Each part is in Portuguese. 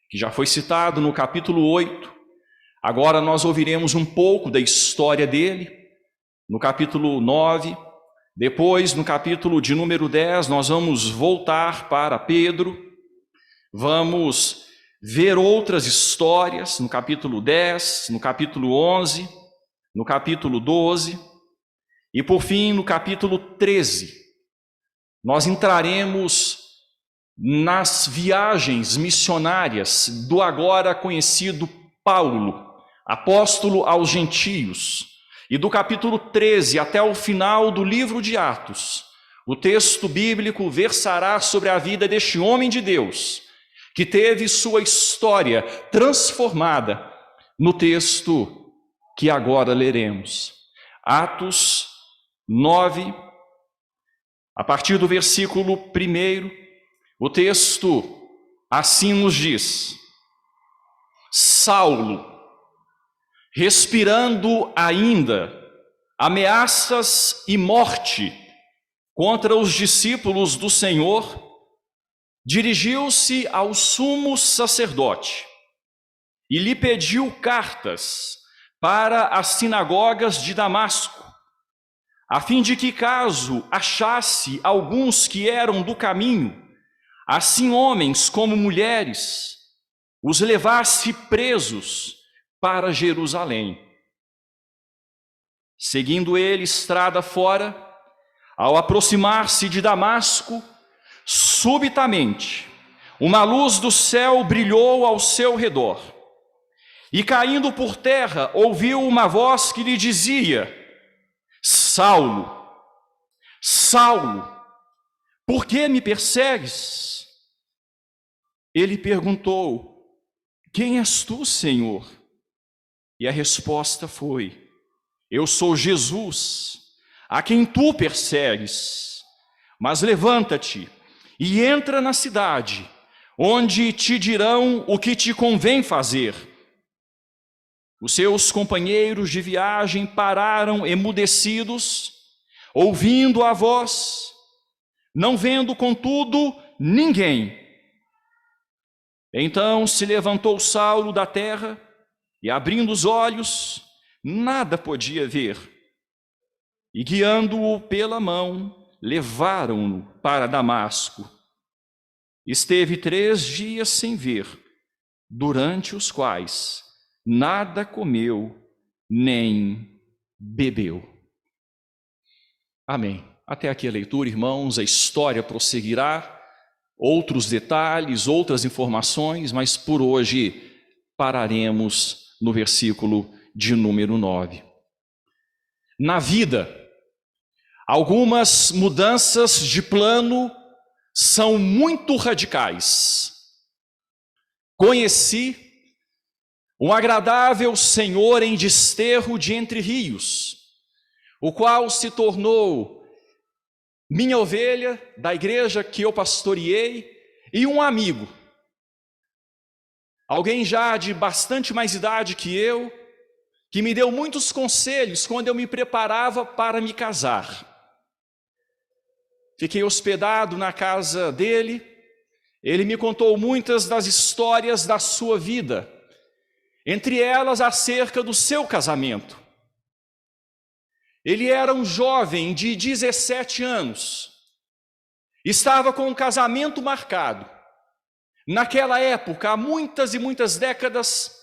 que já foi citado no capítulo 8. Agora nós ouviremos um pouco da história dele, no capítulo 9. Depois, no capítulo de número 10, nós vamos voltar para Pedro. Vamos ver outras histórias no capítulo 10, no capítulo 11, no capítulo 12. E por fim, no capítulo 13, nós entraremos nas viagens missionárias do agora conhecido Paulo, apóstolo aos gentios. E do capítulo 13 até o final do livro de Atos, o texto bíblico versará sobre a vida deste homem de Deus, que teve sua história transformada no texto que agora leremos. Atos 9, a partir do versículo 1, o texto assim nos diz: Saulo, respirando ainda ameaças e morte contra os discípulos do Senhor, dirigiu-se ao sumo sacerdote e lhe pediu cartas para as sinagogas de Damasco, a fim de que, caso achasse alguns que eram do caminho, assim homens como mulheres, os levasse presos para Jerusalém. Seguindo ele estrada fora, ao aproximar-se de Damasco, subitamente uma luz do céu brilhou ao seu redor, e caindo por terra, ouviu uma voz que lhe dizia: Saulo, Saulo, por que me persegues? Ele perguntou: Quem és tu, Senhor? E a resposta foi: Eu sou Jesus, a quem tu persegues. Mas levanta-te e entra na cidade, onde te dirão o que te convém fazer. Os seus companheiros de viagem pararam emudecidos, ouvindo a voz, não vendo, contudo, ninguém. Então se levantou Saulo da terra e, abrindo os olhos, nada podia ver. E, guiando-o pela mão, levaram-no para Damasco. Esteve 3 dias sem ver, durante os quais nada comeu nem bebeu. Amém. Até aqui a leitura, irmãos. A história prosseguirá, outros detalhes, outras informações, mas por hoje pararemos no versículo de número 9. Na vida, algumas mudanças de plano são muito radicais. Conheci um agradável senhor em Desterro de Entre Rios, o qual se tornou minha ovelha da igreja que eu pastoreei e um amigo. Alguém já de bastante mais idade que eu, que me deu muitos conselhos quando eu me preparava para me casar. Fiquei hospedado na casa dele, ele me contou muitas das histórias da sua vida, entre elas acerca do seu casamento. Ele era um jovem de 17 anos, estava com um casamento marcado. Naquela época, há muitas e muitas décadas,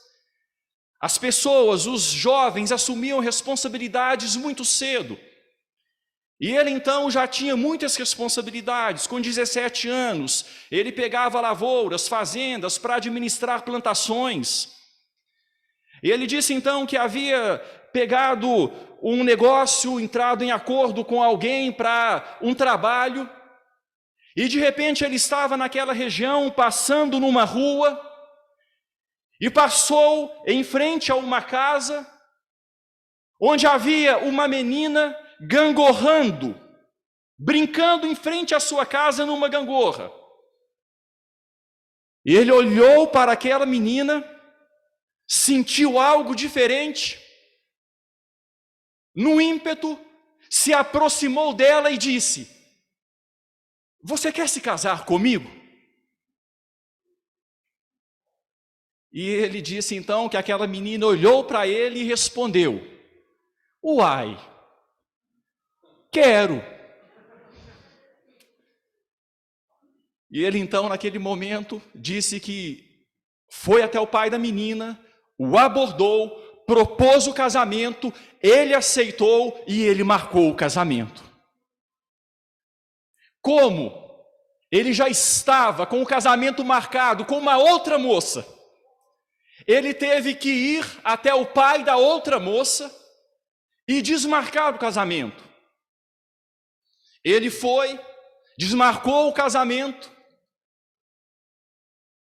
as pessoas, os jovens, assumiam responsabilidades muito cedo. E ele então já tinha muitas responsabilidades. Com 17 anos, ele pegava lavouras, fazendas para administrar plantações. E ele disse então que havia pegado um negócio, entrado em acordo com alguém para um trabalho, e de repente ele estava naquela região, passando numa rua, e passou em frente a uma casa, onde havia uma menina gangorrando, brincando em frente à sua casa numa gangorra. E ele olhou para aquela menina, sentiu algo diferente, no ímpeto, se aproximou dela e disse: Você quer se casar comigo? E ele disse então que aquela menina olhou para ele e respondeu: uai, quero. E ele então, naquele momento, disse que foi até o pai da menina, o abordou, propôs o casamento, ele aceitou e ele marcou o casamento. Como ele já estava com o casamento marcado com uma outra moça, ele teve que ir até o pai da outra moça e desmarcar o casamento. Ele foi, desmarcou o casamento.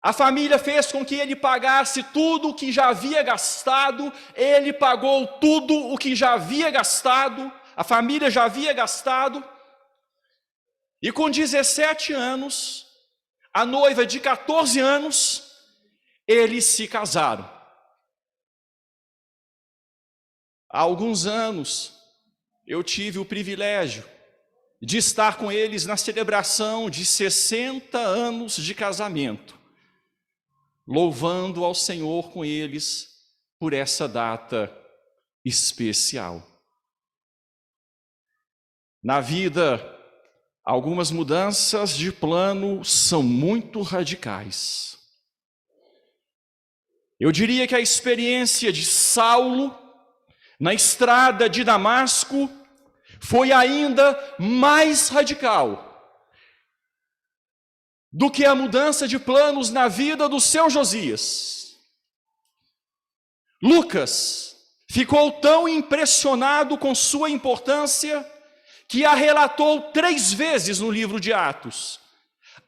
A família fez com que ele pagasse tudo o que já havia gastado, ele pagou tudo o que já havia gastado, a família já havia gastado, e com 17 anos, a noiva de 14 anos, eles se casaram. Há alguns anos, eu tive o privilégio de estar com eles na celebração de 60 anos de casamento, louvando ao Senhor com eles por essa data especial. Na vida, algumas mudanças de plano são muito radicais. Eu diria que a experiência de Saulo na estrada de Damasco foi ainda mais radical do que a mudança de planos na vida do seu Josias. Lucas ficou tão impressionado com sua importância que a relatou 3 vezes no livro de Atos.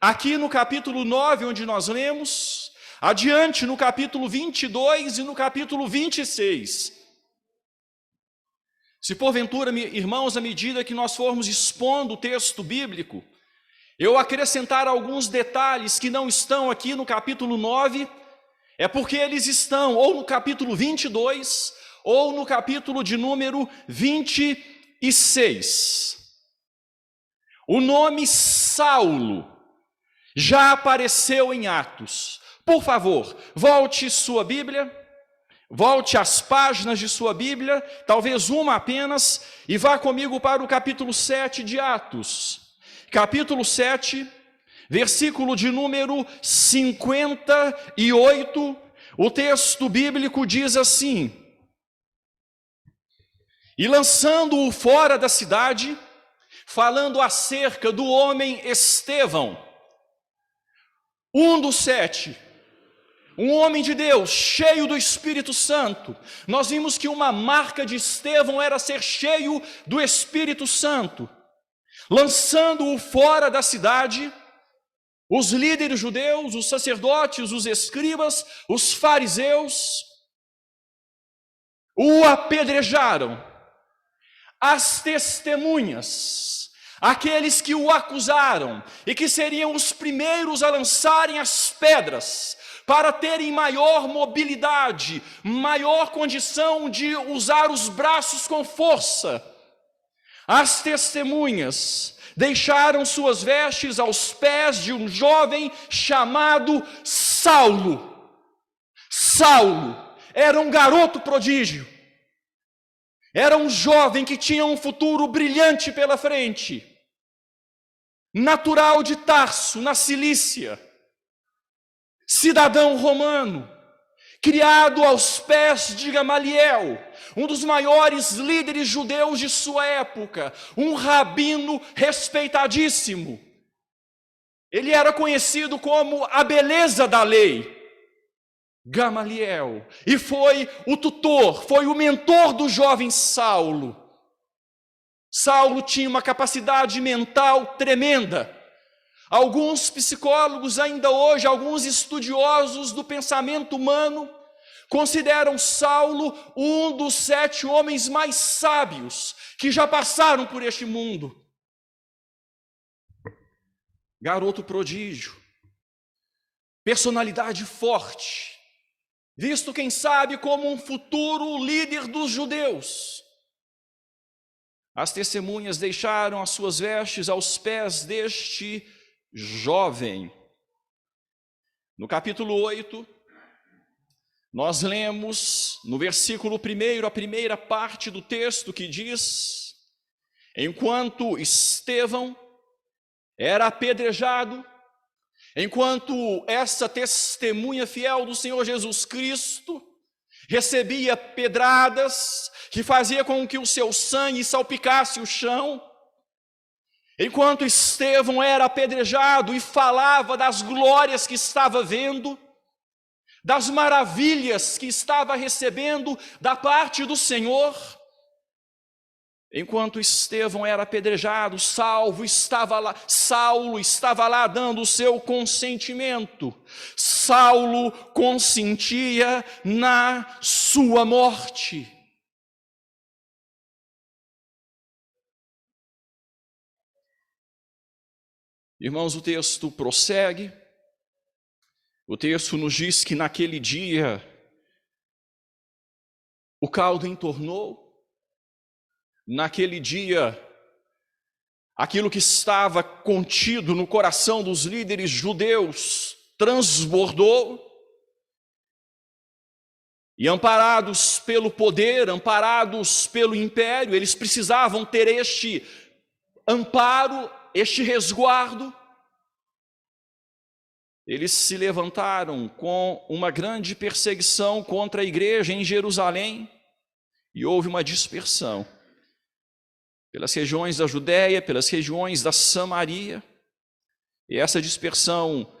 Aqui no capítulo 9, onde nós lemos, adiante no capítulo 22 e no capítulo 26. Se porventura, irmãos, à medida que nós formos expondo o texto bíblico, eu acrescentar alguns detalhes que não estão aqui no capítulo 9, é porque eles estão ou no capítulo 22, ou no capítulo de número 26. O nome Saulo já apareceu em Atos. Por favor, volte sua Bíblia, volte às páginas de sua Bíblia, talvez uma apenas, e vá comigo para o capítulo 7 de Atos. Capítulo 7, versículo de número 58, o texto bíblico diz assim: e lançando-o fora da cidade, falando acerca do homem Estevão, um dos 7, um homem de Deus, cheio do Espírito Santo. Nós vimos que uma marca de Estevão era ser cheio do Espírito Santo. Lançando-o fora da cidade, os líderes judeus, os sacerdotes, os escribas, os fariseus, o apedrejaram. As testemunhas, aqueles que o acusaram e que seriam os primeiros a lançarem as pedras, para terem maior mobilidade, maior condição de usar os braços com força. As testemunhas deixaram suas vestes aos pés de um jovem chamado Saulo. Saulo era um garoto prodígio. Era um jovem que tinha um futuro brilhante pela frente. Natural de Tarso, na Cilícia. Cidadão romano. Criado aos pés de Gamaliel, um dos maiores líderes judeus de sua época, um rabino respeitadíssimo. Ele era conhecido como a beleza da lei, Gamaliel, e foi o tutor, foi o mentor do jovem Saulo. Saulo tinha uma capacidade mental tremenda. Alguns psicólogos ainda hoje, alguns estudiosos do pensamento humano, consideram Saulo um dos 7 homens mais sábios que já passaram por este mundo. Garoto prodígio, personalidade forte, visto, quem sabe, como um futuro líder dos judeus. As testemunhas deixaram as suas vestes aos pés deste jovem. No capítulo 8, Nós lemos no versículo 1, a primeira parte do texto que diz: enquanto Estevão era apedrejado, enquanto essa testemunha fiel do Senhor Jesus Cristo recebia pedradas que fazia com que o seu sangue salpicasse o chão, enquanto Estevão era apedrejado e falava das glórias que estava vendo, das maravilhas que estava recebendo da parte do Senhor, enquanto Estevão era apedrejado, Saulo estava lá dando o seu consentimento. Saulo consentia na sua morte. Irmãos, o texto prossegue. O texto nos diz que naquele dia o caldo entornou. Naquele dia, aquilo que estava contido no coração dos líderes judeus transbordou. E amparados pelo poder, amparados pelo império, eles precisavam ter este amparo, este resguardo. Eles se levantaram com uma grande perseguição contra a igreja em Jerusalém e houve uma dispersão pelas regiões da Judéia, pelas regiões da Samaria, e essa dispersão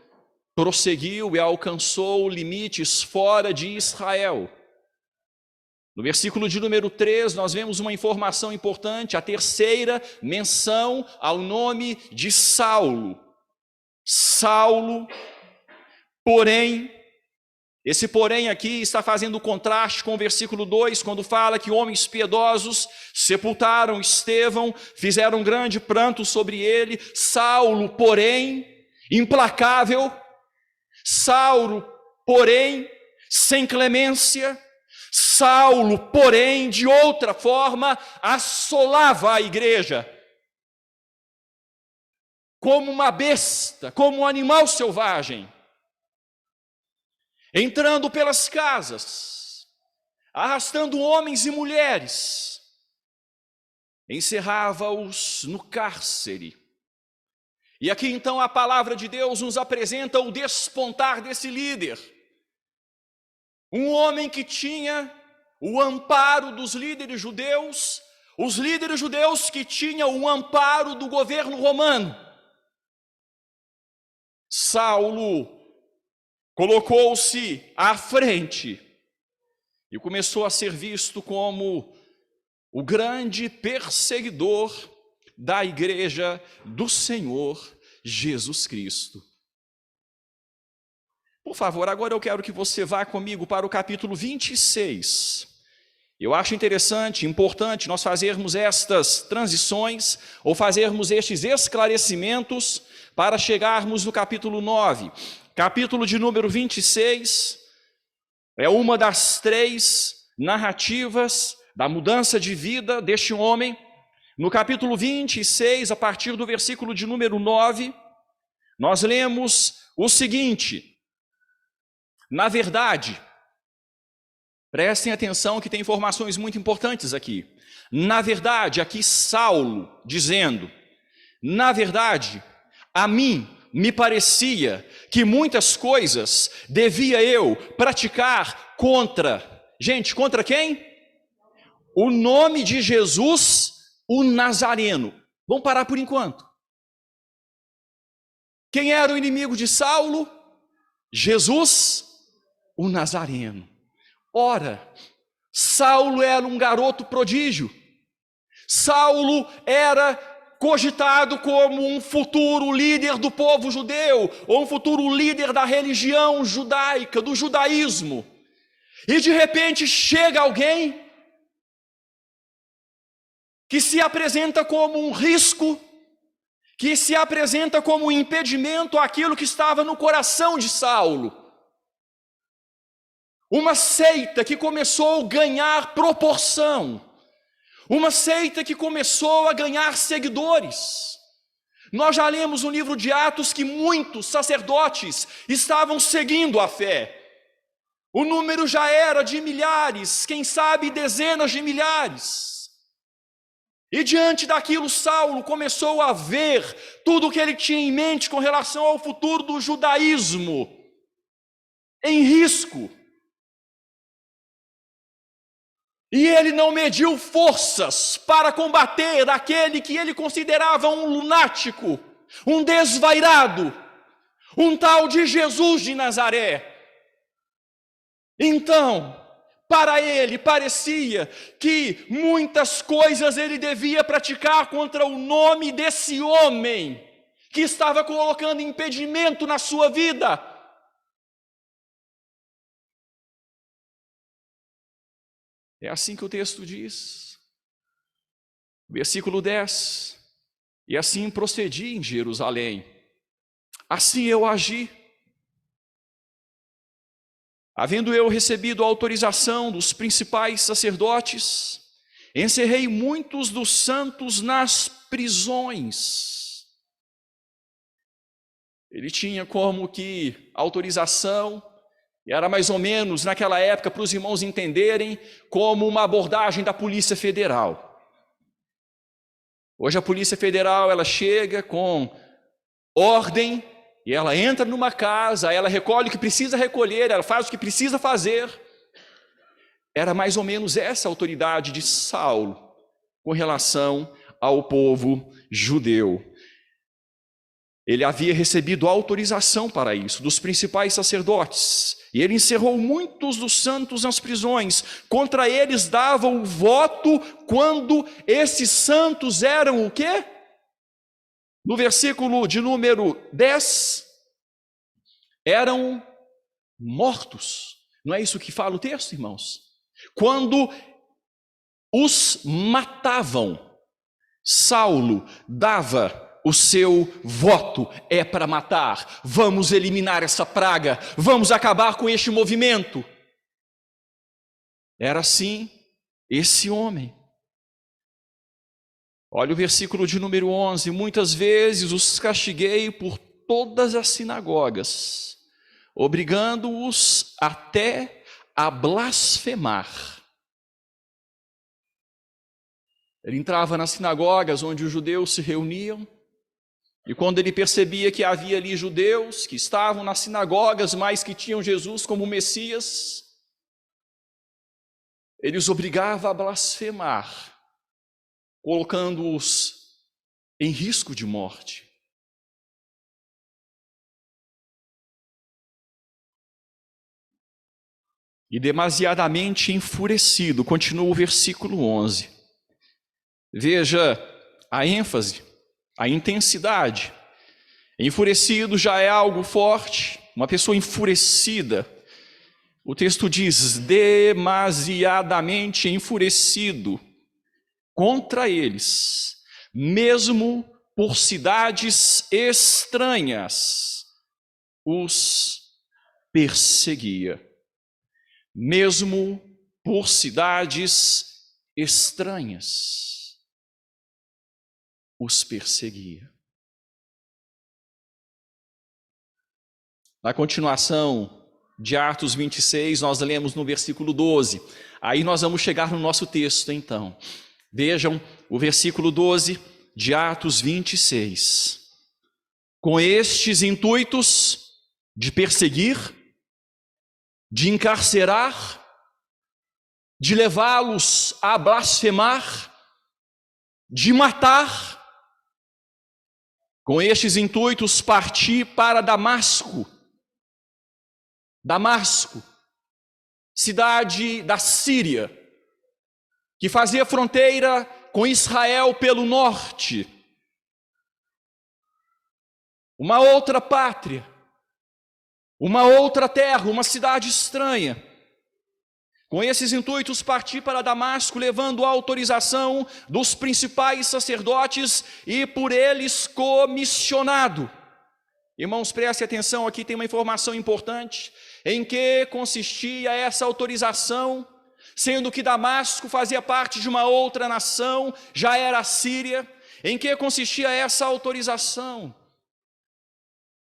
prosseguiu e alcançou limites fora de Israel. No versículo de número 3, nós vemos uma informação importante, a terceira menção ao nome de Saulo. Saulo, porém, esse porém aqui está fazendo contraste com o versículo 2, quando fala que homens piedosos sepultaram Estevão, fizeram um grande pranto sobre ele. Saulo, porém, implacável, Saulo, porém, sem clemência, Saulo, porém, de outra forma, assolava a igreja, como uma besta, como um animal selvagem, entrando pelas casas, arrastando homens e mulheres, encerrava-os no cárcere. E aqui então a palavra de Deus nos apresenta o despontar desse líder, um homem que tinha o amparo dos líderes judeus, os líderes judeus que tinham o amparo do governo romano. Saulo colocou-se à frente e começou a ser visto como o grande perseguidor da igreja do Senhor Jesus Cristo. Por favor, agora eu quero que você vá comigo para o capítulo 26. Eu acho interessante, importante nós fazermos estas transições ou fazermos estes esclarecimentos para chegarmos no capítulo 9. Capítulo de número 26 é uma das 3 narrativas da mudança de vida deste homem. No capítulo 26, a partir do versículo de número 9, nós lemos o seguinte: na verdade, prestem atenção que tem informações muito importantes aqui. Na verdade, aqui Saulo dizendo, na verdade, a mim me parecia que muitas coisas devia eu praticar contra, gente, contra quem? O nome de Jesus, o Nazareno. Vamos parar por enquanto. Quem era o inimigo de Saulo? Jesus, o Nazareno. Ora, Saulo era um garoto prodígio. Saulo era cogitado como um futuro líder do povo judeu, ou um futuro líder da religião judaica, do judaísmo. E de repente chega alguém que se apresenta como um risco, que se apresenta como um impedimento àquilo que estava no coração de Saulo. Uma seita que começou a ganhar proporção, uma seita que começou a ganhar seguidores. Nós já lemos no livro de Atos que muitos sacerdotes estavam seguindo a fé. O número já era de milhares, quem sabe dezenas de milhares. E diante daquilo, Saulo começou a ver tudo o que ele tinha em mente com relação ao futuro do judaísmo em risco. E ele não mediu forças para combater aquele que ele considerava um lunático, um desvairado, um tal de Jesus de Nazaré. Então, para ele parecia que muitas coisas ele devia praticar contra o nome desse homem que estava colocando impedimento na sua vida. É assim que o texto diz, versículo 10, e assim procedi em Jerusalém, assim eu agi, havendo eu recebido a autorização dos principais sacerdotes, encerrei muitos dos santos nas prisões. Ele tinha como que autorização, era mais ou menos naquela época, para os irmãos entenderem, como uma abordagem da Polícia Federal. Hoje a Polícia Federal, ela chega com ordem, e ela entra numa casa, ela recolhe o que precisa recolher, ela faz o que precisa fazer. Era mais ou menos essa a autoridade de Saulo com relação ao povo judeu. Ele havia recebido autorização para isso, dos principais sacerdotes. E ele encerrou muitos dos santos nas prisões. Contra eles dava o voto quando esses santos eram o quê? No versículo de número 10, eram mortos. Não é isso que fala o texto, irmãos? Quando os matavam, Saulo dava o seu voto, é para matar, vamos eliminar essa praga, vamos acabar com este movimento. Era assim esse homem. Olha o versículo de número 11, muitas vezes os castiguei por todas as sinagogas, obrigando-os até a blasfemar. Ele entrava nas sinagogas onde os judeus se reuniam, e quando ele percebia que havia ali judeus que estavam nas sinagogas, mas que tinham Jesus como Messias, ele os obrigava a blasfemar, colocando-os em risco de morte. E demasiadamente enfurecido, continua o versículo 11. Veja a ênfase, a intensidade. Enfurecido já é algo forte, uma pessoa enfurecida. O texto diz, demasiadamente enfurecido contra eles, mesmo por cidades estranhas, os perseguia. Mesmo por cidades estranhas, os perseguia. Na continuação de Atos 26, nós lemos no versículo 12. Aí nós vamos chegar no nosso texto, então. Vejam o versículo 12 de Atos 26. Com estes intuitos de perseguir, de encarcerar, de levá-los a blasfemar, de matar, com estes intuitos parti para Damasco. Damasco, cidade da Síria, que fazia fronteira com Israel pelo norte. Uma outra pátria, uma outra terra, uma cidade estranha. Com esses intuitos parti para Damasco, levando a autorização dos principais sacerdotes e por eles comissionado. Irmãos, prestem atenção, aqui tem uma informação importante. Em que consistia essa autorização? Sendo que Damasco fazia parte de uma outra nação, já era a Síria. Em que consistia essa autorização?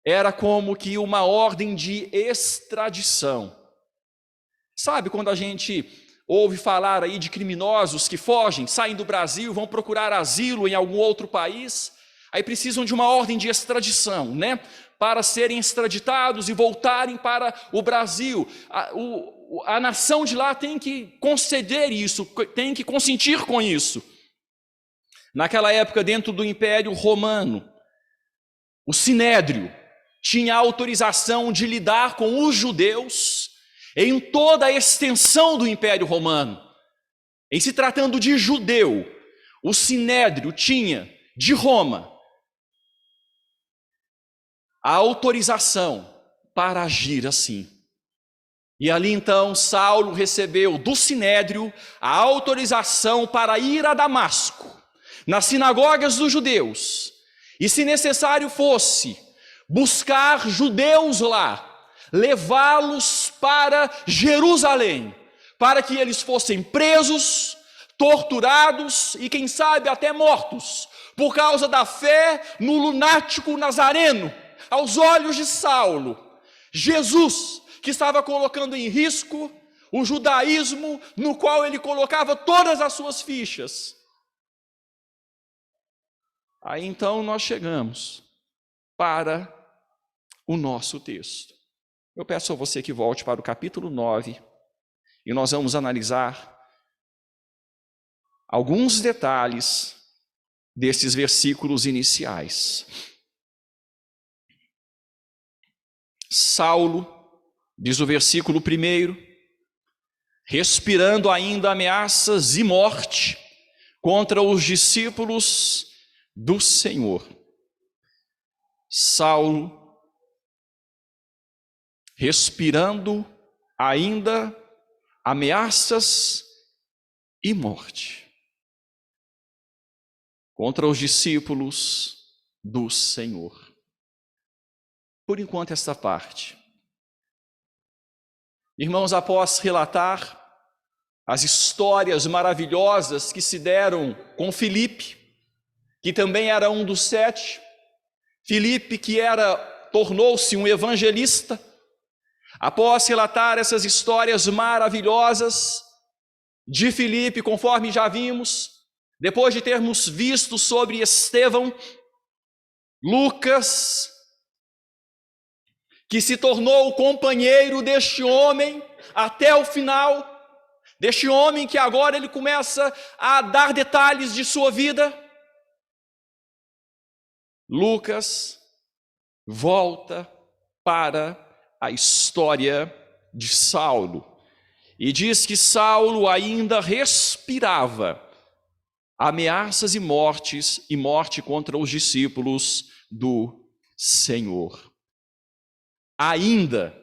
Era como que uma ordem de extradição. Sabe quando a gente ouve falar aí de criminosos que fogem, saem do Brasil, vão procurar asilo em algum outro país, aí precisam de uma ordem de extradição, né? Para serem extraditados e voltarem para o Brasil. A nação de lá tem que conceder isso, tem que consentir com isso. Naquela época, dentro do Império Romano, o Sinédrio tinha autorização de lidar com os judeus em toda a extensão do Império Romano. Em se tratando de judeu, o Sinédrio tinha, de Roma, a autorização para agir assim. E ali então Saulo recebeu do Sinédrio a autorização para ir a Damasco, nas sinagogas dos judeus, e se necessário fosse, buscar judeus lá, levá-los para Jerusalém, para que eles fossem presos, torturados e quem sabe até mortos, por causa da fé no lunático nazareno. Aos olhos de Saulo, Jesus, que estava colocando em risco o judaísmo no qual ele colocava todas as suas fichas. Aí então nós chegamos para o nosso texto. Eu peço a você que volte para o capítulo 9 e nós vamos analisar alguns detalhes desses versículos iniciais. Saulo, diz o versículo 1, respirando ainda ameaças e morte contra os discípulos do Senhor. Saulo, respirando ainda ameaças e morte contra os discípulos do Senhor. Por enquanto, esta parte. Irmãos, após relatar as histórias maravilhosas que se deram com Filipe, que também era um dos 7, Filipe que tornou-se um evangelista, após relatar essas histórias maravilhosas de Filipe, conforme já vimos, depois de termos visto sobre Estevão, Lucas, que se tornou o companheiro deste homem até o final, deste homem que agora ele começa a dar detalhes de sua vida. Lucas volta para a história de Saulo e diz que Saulo ainda respirava ameaças e morte contra os discípulos do Senhor. Ainda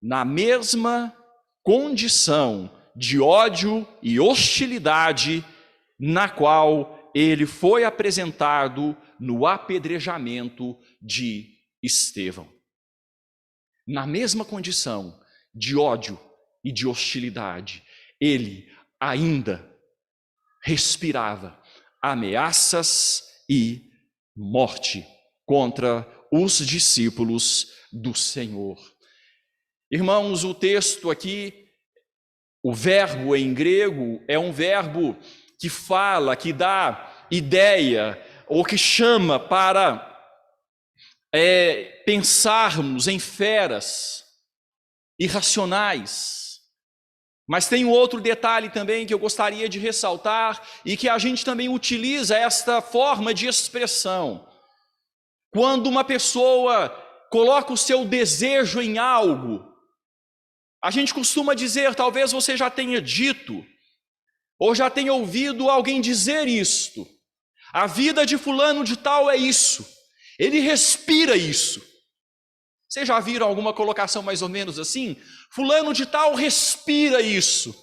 na mesma condição de ódio e hostilidade na qual ele foi apresentado no apedrejamento de Estevão. Na mesma condição de ódio e de hostilidade, ele ainda respirava ameaças e morte contra os discípulos do Senhor. Irmãos, o texto aqui, o verbo em grego é um verbo que fala, que dá ideia, ou que chama para pensarmos em feras irracionais. Mas tem um outro detalhe também que eu gostaria de ressaltar e que a gente também utiliza esta forma de expressão. Quando uma pessoa coloca o seu desejo em algo, a gente costuma dizer, talvez você já tenha dito, ou já tenha ouvido alguém dizer isto: a vida de fulano de tal é isso, ele respira isso. Vocês já viram alguma colocação mais ou menos assim? Fulano de tal respira isso.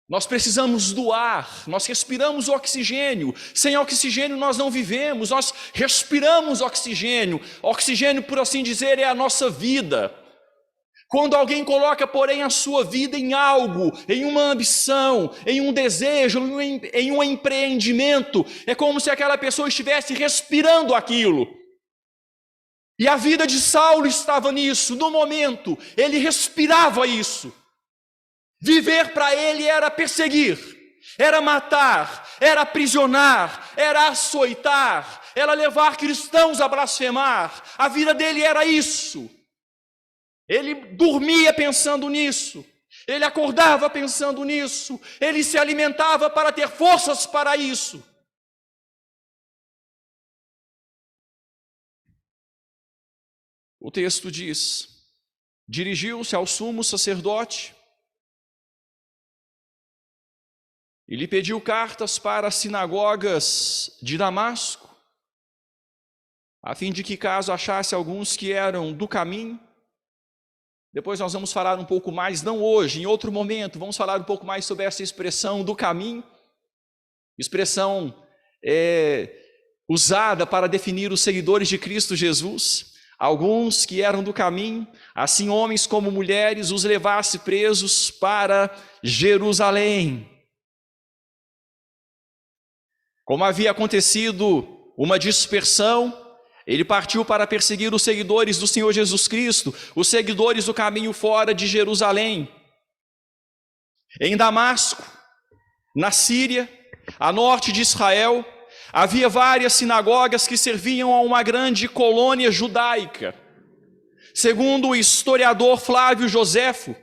Nós precisamos do ar, nós respiramos oxigênio. Sem oxigênio nós não vivemos, nós respiramos oxigênio. Oxigênio, por assim dizer, é a nossa vida. Quando alguém coloca, porém, a sua vida em algo, em uma ambição, em um desejo, em um empreendimento, é como se aquela pessoa estivesse respirando aquilo. E a vida de Saulo estava nisso, no momento, ele respirava isso. Viver para ele era perseguir, era matar, era aprisionar, era açoitar, era levar cristãos a blasfemar. A vida dele era isso. Ele dormia pensando nisso, ele acordava pensando nisso, ele se alimentava para ter forças para isso. O texto diz: dirigiu-se ao sumo sacerdote e lhe pediu cartas para as sinagogas de Damasco, a fim de que, caso achasse alguns que eram do caminho, depois nós vamos falar um pouco mais, não hoje, em outro momento, vamos falar um pouco mais sobre essa expressão do caminho, expressão usada para definir os seguidores de Cristo Jesus. Alguns que eram do caminho, assim homens como mulheres, os levasse presos para Jerusalém. Como havia acontecido uma dispersão, ele partiu para perseguir os seguidores do Senhor Jesus Cristo, os seguidores do caminho fora de Jerusalém. Em Damasco, na Síria, a norte de Israel, havia várias sinagogas que serviam a uma grande colônia judaica. Segundo o historiador Flávio Joséfo,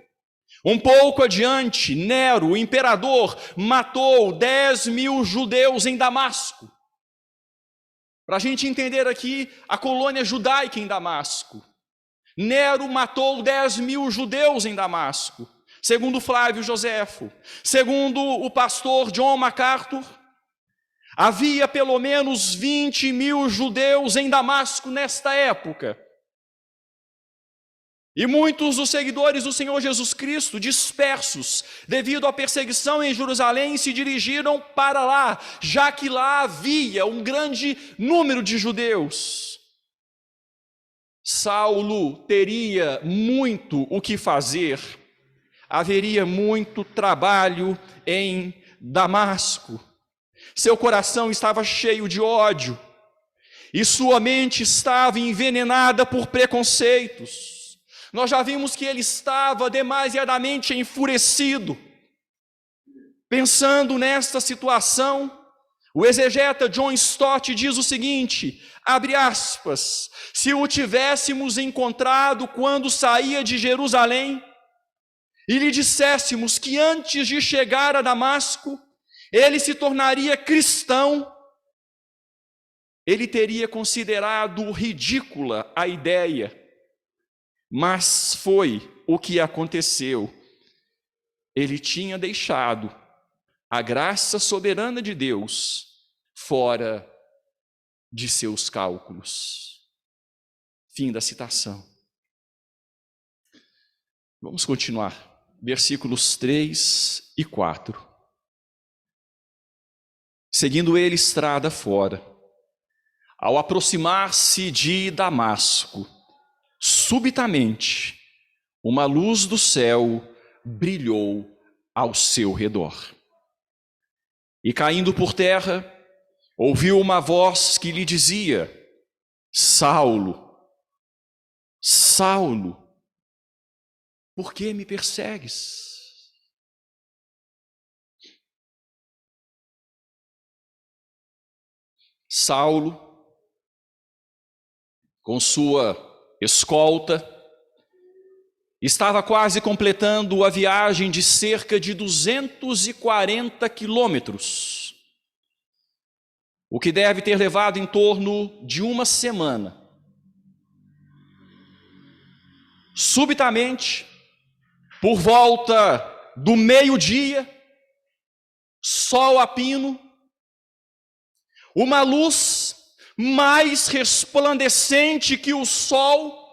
um pouco adiante, Nero, o imperador, matou 10.000 judeus em Damasco. Para a gente entender aqui a colônia judaica em Damasco. Nero matou 10.000 judeus em Damasco, segundo Flávio Joséfo. Segundo o pastor John MacArthur, havia pelo menos 20.000 judeus em Damasco nesta época. E muitos dos seguidores do Senhor Jesus Cristo, dispersos devido à perseguição em Jerusalém, se dirigiram para lá, já que lá havia um grande número de judeus. Saulo teria muito o que fazer, haveria muito trabalho em Damasco. Seu coração estava cheio de ódio e sua mente estava envenenada por preconceitos. Nós já vimos que ele estava demasiadamente enfurecido. Pensando nesta situação, o exegeta John Stott diz o seguinte, abre aspas, se o tivéssemos encontrado quando saía de Jerusalém e lhe disséssemos que antes de chegar a Damasco, ele se tornaria cristão, ele teria considerado ridícula a ideia. Mas foi o que aconteceu. Ele tinha deixado a graça soberana de Deus fora de seus cálculos. Fim da citação. Vamos continuar. Versículos 3 e 4. Seguindo ele estrada fora, ao aproximar-se de Damasco, subitamente, uma luz do céu brilhou ao seu redor. E caindo por terra, ouviu uma voz que lhe dizia, Saulo, Saulo, por que me persegues? Saulo, com sua escolta, estava quase completando a viagem de cerca de 240 quilômetros, o que deve ter levado em torno de uma semana. Subitamente, por volta do meio-dia, sol a pino, uma luz mais resplandecente que o sol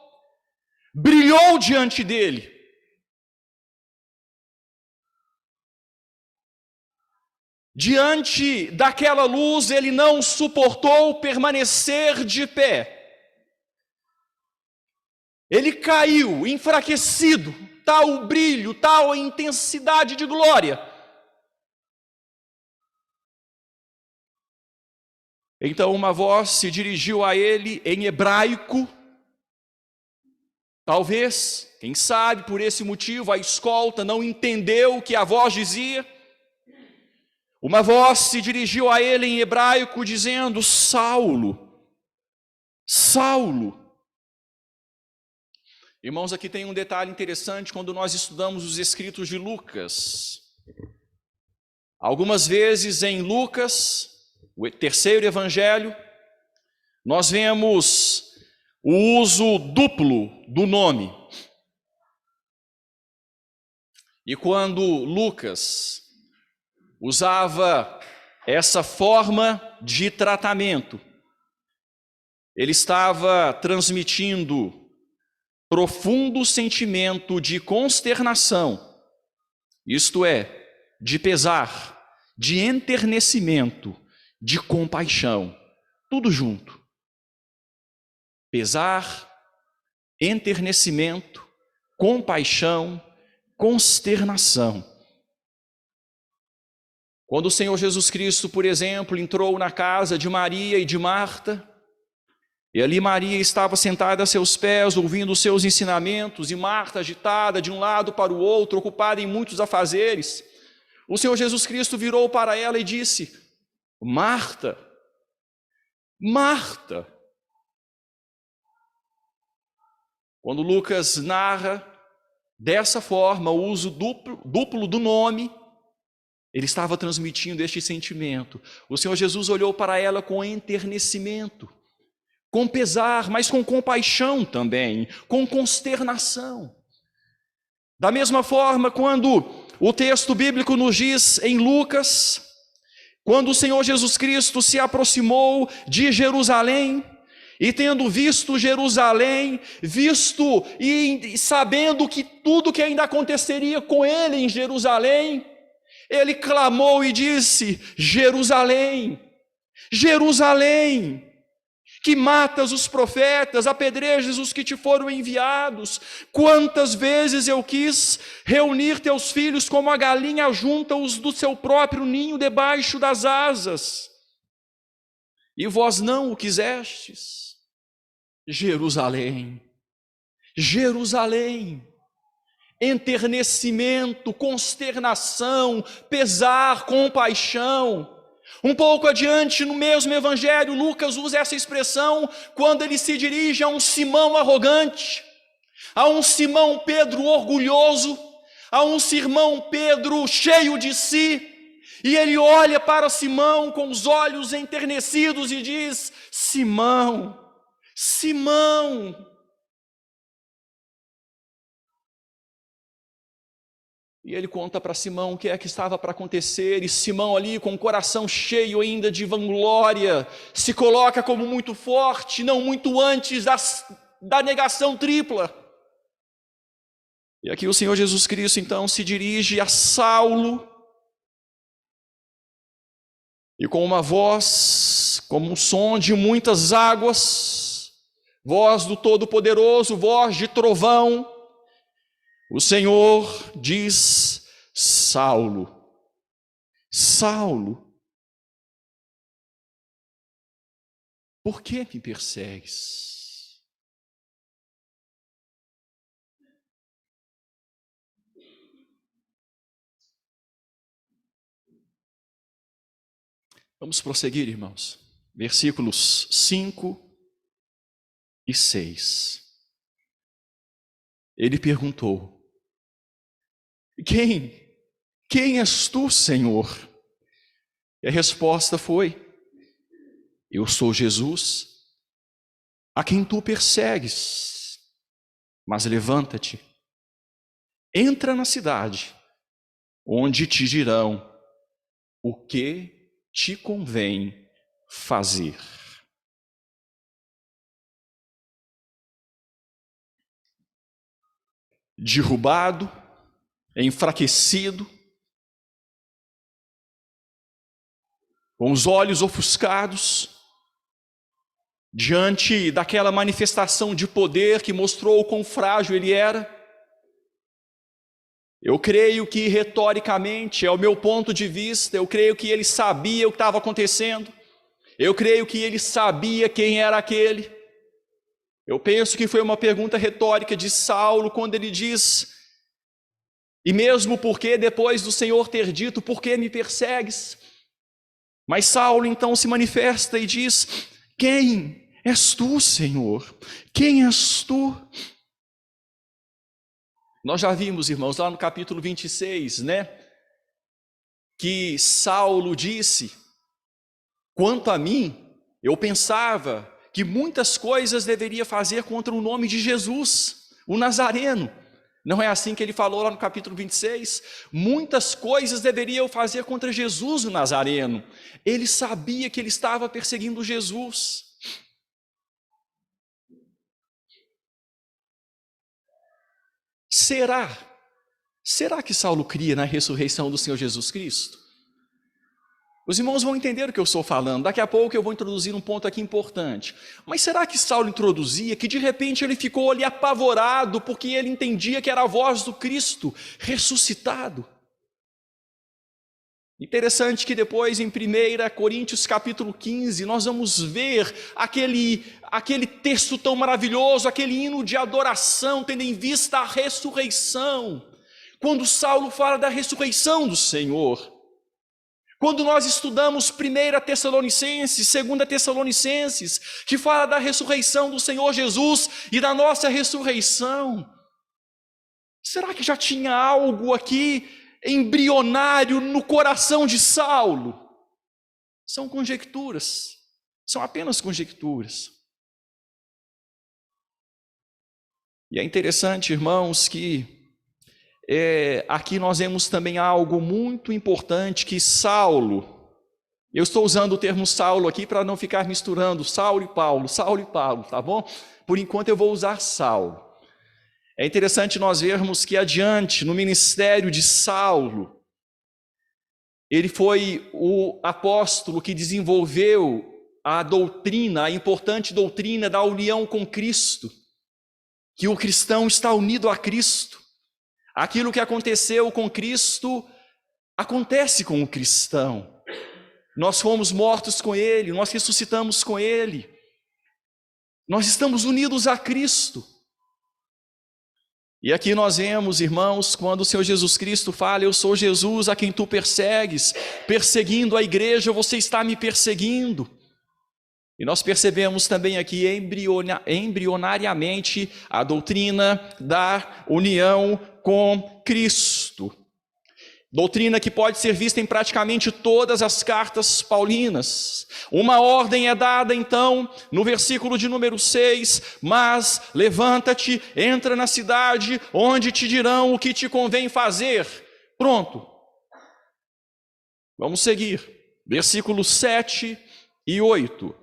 brilhou diante dele. Diante daquela luz, ele não suportou permanecer de pé. Ele caiu, enfraquecido, tal brilho, tal intensidade de glória. Então uma voz se dirigiu a ele em hebraico Talvez, quem sabe, por esse motivo, a escolta não entendeu o que a voz dizia. Uma voz se dirigiu a ele em hebraico, dizendo: Saulo, Saulo. Irmãos, aqui tem um detalhe interessante quando nós estudamos os escritos de Lucas. Algumas vezes em Lucas, o terceiro evangelho, nós vemos o uso duplo do nome. E quando Lucas usava essa forma de tratamento, ele estava transmitindo profundo sentimento de consternação, isto é, de pesar, de enternecimento, de compaixão, tudo junto. Pesar, enternecimento, compaixão, consternação. Quando o Senhor Jesus Cristo, por exemplo, entrou na casa de Maria e de Marta, e ali Maria estava sentada a seus pés, ouvindo os seus ensinamentos, e Marta agitada de um lado para o outro, ocupada em muitos afazeres, o Senhor Jesus Cristo virou para ela e disse: Marta, Marta. Quando Lucas narra dessa forma o uso duplo do nome, ele estava transmitindo este sentimento. O Senhor Jesus olhou para ela com enternecimento, com pesar, mas com compaixão também, com consternação. Da mesma forma, quando o texto bíblico nos diz em Lucas, quando o Senhor Jesus Cristo se aproximou de Jerusalém, e tendo visto Jerusalém, visto e sabendo que tudo que ainda aconteceria com ele em Jerusalém, ele clamou e disse: Jerusalém, Jerusalém, que matas os profetas, apedrejas os que te foram enviados. Quantas vezes eu quis reunir teus filhos como a galinha junta os do seu próprio ninho debaixo das asas, e vós não o quisestes. Jerusalém, Jerusalém, enternecimento, consternação, pesar, compaixão. Um pouco adiante, no mesmo evangelho, Lucas usa essa expressão quando ele se dirige a um Simão arrogante, a um Simão Pedro orgulhoso, a um Simão Pedro cheio de si, e ele olha para Simão com os olhos enternecidos e diz: Simão, Simão. E ele conta para Simão o que é que estava para acontecer, e Simão ali com o coração cheio ainda de vanglória, se coloca como muito forte, não muito antes da negação tripla. E aqui o Senhor Jesus Cristo então se dirige a Saulo, e com uma voz, como um som de muitas águas, voz do Todo-Poderoso, voz de trovão, o Senhor diz: Saulo, Saulo, por que me persegues? Vamos prosseguir, irmãos. Versículos 5 e 6. Ele perguntou: Quem és tu, Senhor? E a resposta foi: Eu sou Jesus, a quem tu persegues. Mas levanta-te, entra na cidade, onde te dirão o que te convém fazer. Derrubado, enfraquecido, com os olhos ofuscados, diante daquela manifestação de poder que mostrou o quão frágil ele era. Eu creio que retoricamente, é o meu ponto de vista, eu creio que ele sabia o que estava acontecendo, eu creio que ele sabia quem era aquele. Eu penso que foi uma pergunta retórica de Saulo, quando ele diz: e mesmo porque depois do Senhor ter dito, por que me persegues? Mas Saulo então se manifesta e diz: quem és tu, Senhor? Quem és tu? Nós já vimos, irmãos, lá no capítulo 26, que Saulo disse: quanto a mim, eu pensava que muitas coisas deveria fazer contra o nome de Jesus, o Nazareno. Não é assim que ele falou lá no capítulo 26? Muitas coisas deveriam fazer contra Jesus, o Nazareno. Ele sabia que ele estava perseguindo Jesus. Será que Saulo cria na ressurreição do Senhor Jesus Cristo? Os irmãos vão entender o que eu estou falando. Daqui a pouco eu vou introduzir um ponto aqui importante. Mas será que Saulo introduzia que de repente ele ficou ali apavorado porque ele entendia que era a voz do Cristo ressuscitado? Interessante que depois em 1 Coríntios capítulo 15 nós vamos ver aquele texto tão maravilhoso, aquele hino de adoração, tendo em vista a ressurreição. Quando Saulo fala da ressurreição do Senhor. Quando nós estudamos 1 Tessalonicenses, 2 Tessalonicenses, que fala da ressurreição do Senhor Jesus e da nossa ressurreição, será que já tinha algo aqui embrionário no coração de Saulo? São conjecturas, são apenas conjecturas. E é interessante, irmãos, que aqui nós vemos também algo muito importante que Saulo, eu estou usando o termo Saulo aqui para não ficar misturando Saulo e Paulo, tá bom? Por enquanto eu vou usar Saulo. É interessante nós vermos que adiante, no ministério de Saulo, ele foi o apóstolo que desenvolveu a doutrina, a importante doutrina da união com Cristo, que o cristão está unido a Cristo. Aquilo que aconteceu com Cristo, acontece com o cristão. Nós fomos mortos com Ele, nós ressuscitamos com Ele. Nós estamos unidos a Cristo. E aqui nós vemos, irmãos, quando o Senhor Jesus Cristo fala: eu sou Jesus a quem tu persegues, perseguindo a igreja, você está me perseguindo. E nós percebemos também aqui embrionariamente a doutrina da união com Cristo. Doutrina que pode ser vista em praticamente todas as cartas paulinas. Uma ordem é dada então no versículo de número 6, mas levanta-te, entra na cidade, onde te dirão o que te convém fazer. Pronto. Vamos seguir. Versículos 7 e 8.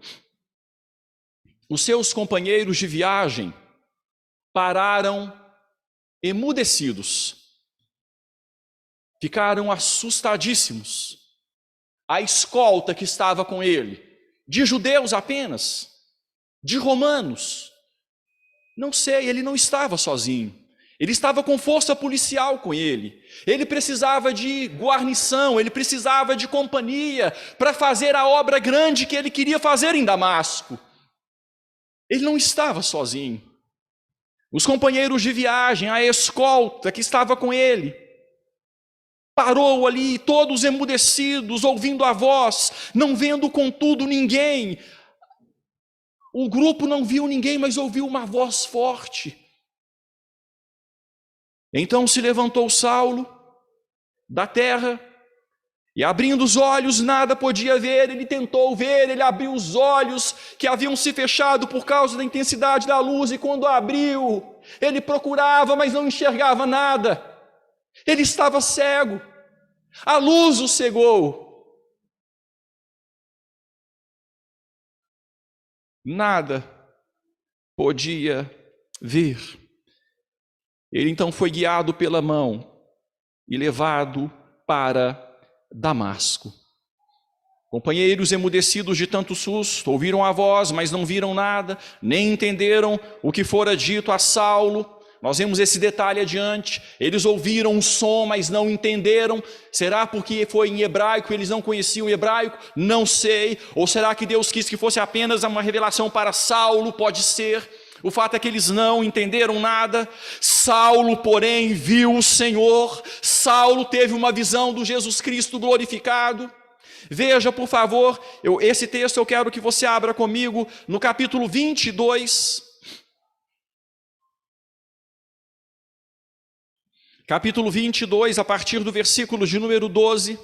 Os seus companheiros de viagem pararam emudecidos, ficaram assustadíssimos. A escolta que estava com ele, de judeus apenas, de romanos, não sei, ele não estava sozinho, ele estava com força policial com ele, ele precisava de guarnição, ele precisava de companhia para fazer a obra grande que ele queria fazer em Damasco. Ele não estava sozinho. Os companheiros de viagem, a escolta que estava com ele, parou ali, todos emudecidos, ouvindo a voz, não vendo contudo ninguém. O grupo não viu ninguém, mas ouviu uma voz forte. Então se levantou Saulo da terra, e abrindo os olhos, nada podia ver. Ele tentou ver, ele abriu os olhos que haviam se fechado por causa da intensidade da luz, e quando abriu, ele procurava, mas não enxergava nada. Ele estava cego, a luz o cegou. Nada podia ver. Ele então foi guiado pela mão e levado para Damasco. Companheiros emudecidos de tanto susto, ouviram a voz, mas não viram nada, nem entenderam o que fora dito a Saulo. Nós vemos esse detalhe adiante. Eles ouviram um som, mas não entenderam. Será porque foi em hebraico, eles não conheciam o hebraico? Não sei. Ou será que Deus quis que fosse apenas uma revelação para Saulo? Pode ser. O fato é que eles não entenderam nada. Saulo, porém, viu o Senhor. Saulo teve uma visão do Jesus Cristo glorificado. Veja, por favor, esse texto eu quero que você abra comigo no capítulo 22. Capítulo 22, a partir do versículo de número 12.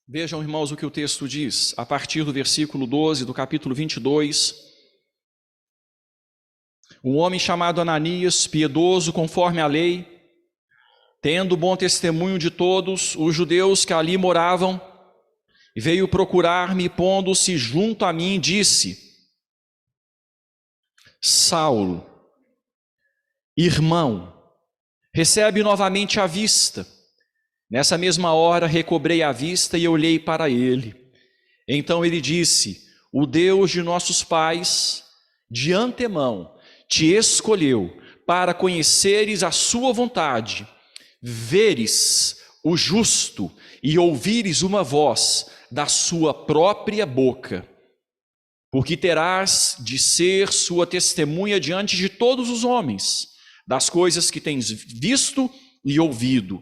Vejam, irmãos, o que o texto diz, a partir do versículo 12 do capítulo 22. Um homem chamado Ananias, piedoso conforme a lei, tendo bom testemunho de todos os judeus que ali moravam, veio procurar-me e pondo-se junto a mim, disse: Saulo, irmão, recebe novamente a vista. Nessa mesma hora recobrei a vista e olhei para ele. Então ele disse: o Deus de nossos pais, de antemão, te escolheu para conheceres a sua vontade, veres o justo e ouvires uma voz da sua própria boca, porque terás de ser sua testemunha diante de todos os homens, das coisas que tens visto e ouvido.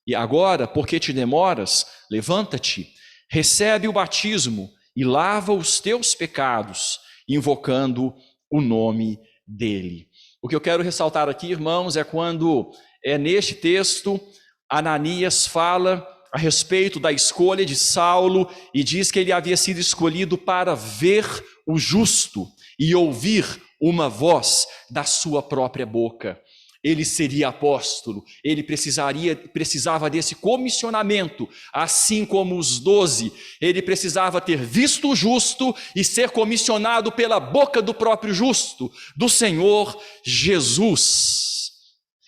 E agora, porque te demoras, levanta-te, recebe o batismo e lava os teus pecados, invocando o nome dele. O que eu quero ressaltar aqui, irmãos, é quando neste texto Ananias fala a respeito da escolha de Saulo e diz que ele havia sido escolhido para ver o justo e ouvir uma voz da sua própria boca. Ele seria apóstolo, ele precisava desse comissionamento, assim como os 12, ele precisava ter visto o justo e ser comissionado pela boca do próprio justo, do Senhor Jesus.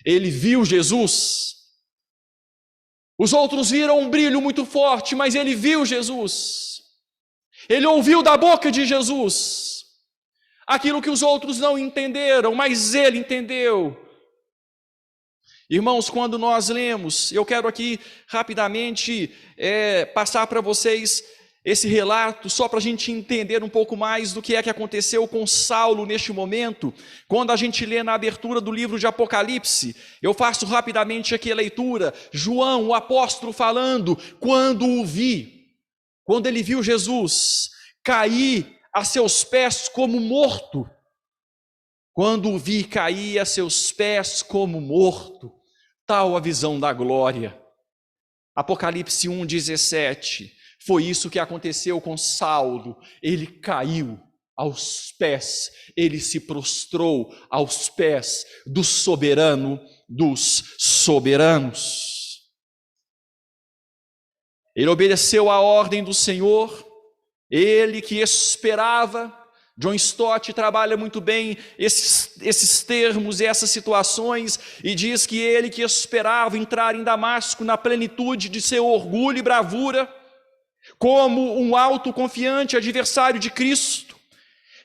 Ele viu Jesus. Os outros viram um brilho muito forte, mas ele viu Jesus. Ele ouviu da boca de Jesus aquilo que os outros não entenderam, mas ele entendeu. Irmãos, quando nós lemos, eu quero aqui rapidamente passar para vocês esse relato, só para a gente entender um pouco mais do que é que aconteceu com Saulo neste momento. Quando a gente lê na abertura do livro de Apocalipse, eu faço rapidamente aqui a leitura, João, o apóstolo, falando: quando o vi, quando ele viu Jesus, caí a seus pés como morto. Quando o vi, caí a seus pés como morto. Tal a visão da glória. Apocalipse 1:17, foi isso que aconteceu com Saulo. Ele caiu aos pés, ele se prostrou aos pés do soberano dos soberanos. Ele obedeceu à ordem do Senhor, ele que esperava. John Stott trabalha muito bem esses termos e essas situações e diz que ele que esperava entrar em Damasco na plenitude de seu orgulho e bravura, como um autoconfiante adversário de Cristo,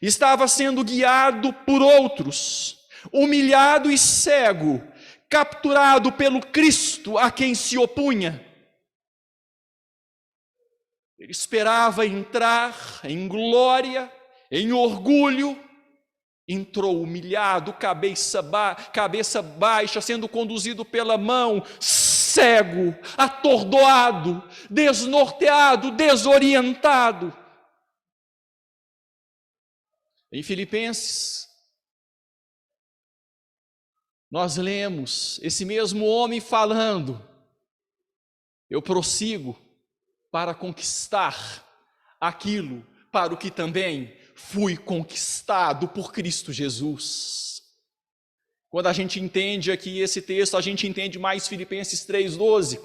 estava sendo guiado por outros, humilhado e cego, capturado pelo Cristo a quem se opunha. Ele esperava entrar em glória, em orgulho, entrou humilhado, cabeça baixa, sendo conduzido pela mão, cego, atordoado, desnorteado, desorientado. Em Filipenses, nós lemos esse mesmo homem falando: eu prossigo para conquistar aquilo para o que também fui conquistado por Cristo Jesus. Quando a gente entende aqui esse texto, a gente entende mais Filipenses 3:12.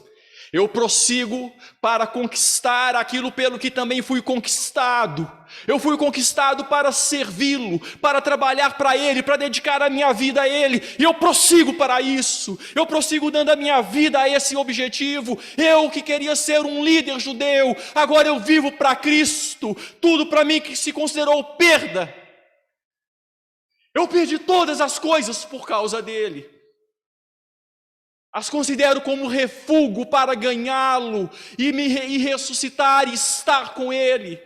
Eu prossigo para conquistar aquilo pelo que também fui conquistado. Eu fui conquistado para servi-lo, para trabalhar para Ele, para dedicar a minha vida a Ele. E eu prossigo para isso. Eu prossigo dando a minha vida a esse objetivo. Eu que queria ser um líder judeu, agora eu vivo para Cristo. Tudo para mim que se considerou perda, eu perdi todas as coisas por causa dEle. as considero como refúgio para ganhá-lo e ressuscitar e estar com ele.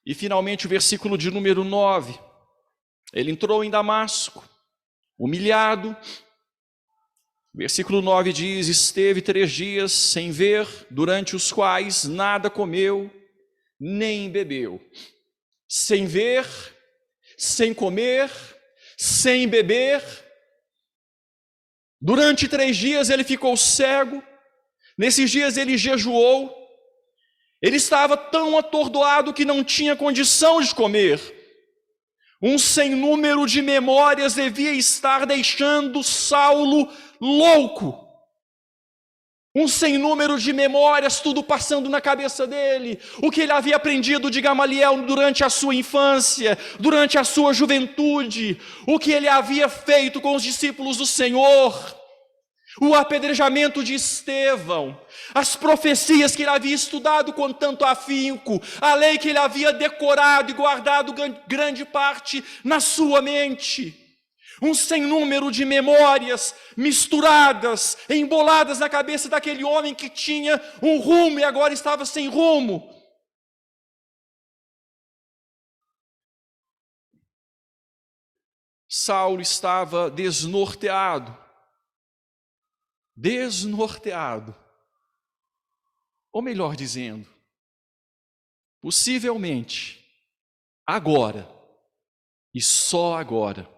E finalmente o versículo de número 9, ele entrou em Damasco, humilhado. Versículo 9 diz: esteve 3 dias sem ver, durante os quais nada comeu, nem bebeu. Sem ver, sem comer, sem beber. Durante 3 dias ele ficou cego. Nesses dias ele jejuou. Ele estava tão atordoado que não tinha condição de comer. Um sem número de memórias devia estar deixando Saulo louco. Um sem número de memórias, tudo passando na cabeça dele. O que ele havia aprendido de Gamaliel durante a sua infância, durante a sua juventude. O que ele havia feito com os discípulos do Senhor. O apedrejamento de Estevão, as profecias que ele havia estudado com tanto afinco, a lei que ele havia decorado e guardado grande parte na sua mente. Um sem número de memórias misturadas, emboladas na cabeça daquele homem que tinha um rumo e agora estava sem rumo. Saulo estava desnorteado. Ou melhor dizendo, possivelmente, agora, e só agora,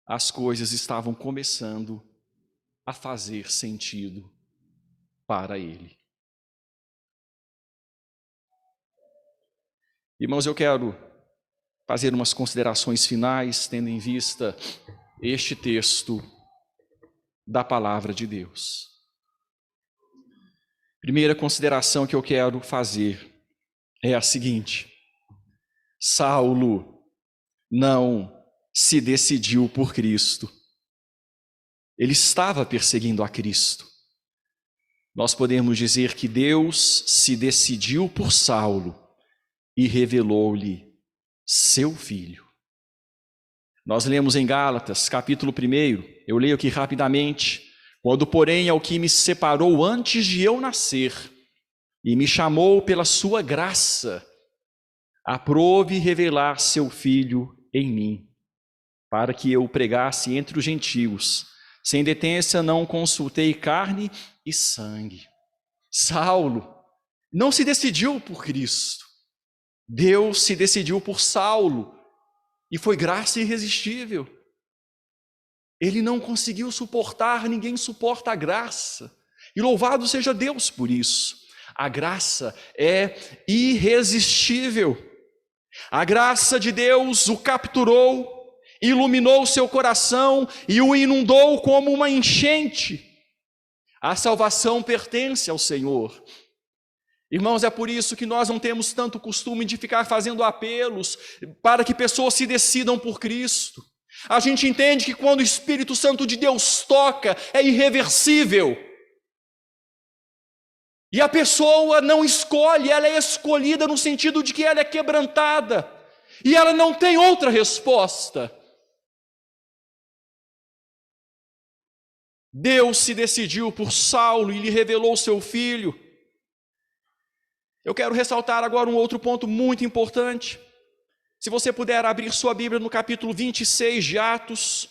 as coisas estavam começando a fazer sentido para ele. Irmãos, eu quero fazer umas considerações finais, tendo em vista este texto da palavra de Deus. Primeira consideração que eu quero fazer é a seguinte: Saulo não se decidiu por Cristo. Ele estava perseguindo a Cristo. Nós podemos dizer que Deus se decidiu por Saulo e revelou-lhe seu filho. Nós lemos em Gálatas, capítulo 1, eu leio aqui rapidamente: quando, porém, ao que me separou antes de eu nascer, e me chamou pela sua graça, aprove revelar seu Filho em mim, para que eu o pregasse entre os gentios. Sem detência não consultei carne e sangue. Saulo não se decidiu por Cristo. Deus se decidiu por Saulo. E foi graça irresistível. Ele não conseguiu suportar, ninguém suporta a graça. E louvado seja Deus por isso. A graça é irresistível. A graça de Deus o capturou, iluminou o seu coração e o inundou como uma enchente. A salvação pertence ao Senhor. Irmãos, é por isso que nós não temos tanto costume de ficar fazendo apelos para que pessoas se decidam por Cristo. A gente entende que quando o Espírito Santo de Deus toca, é irreversível. E a pessoa não escolhe, ela é escolhida no sentido de que ela é quebrantada. E ela não tem outra resposta. Deus se decidiu por Saulo e lhe revelou seu filho. Eu quero ressaltar agora um outro ponto muito importante. Se você puder abrir sua Bíblia no capítulo 26 de Atos.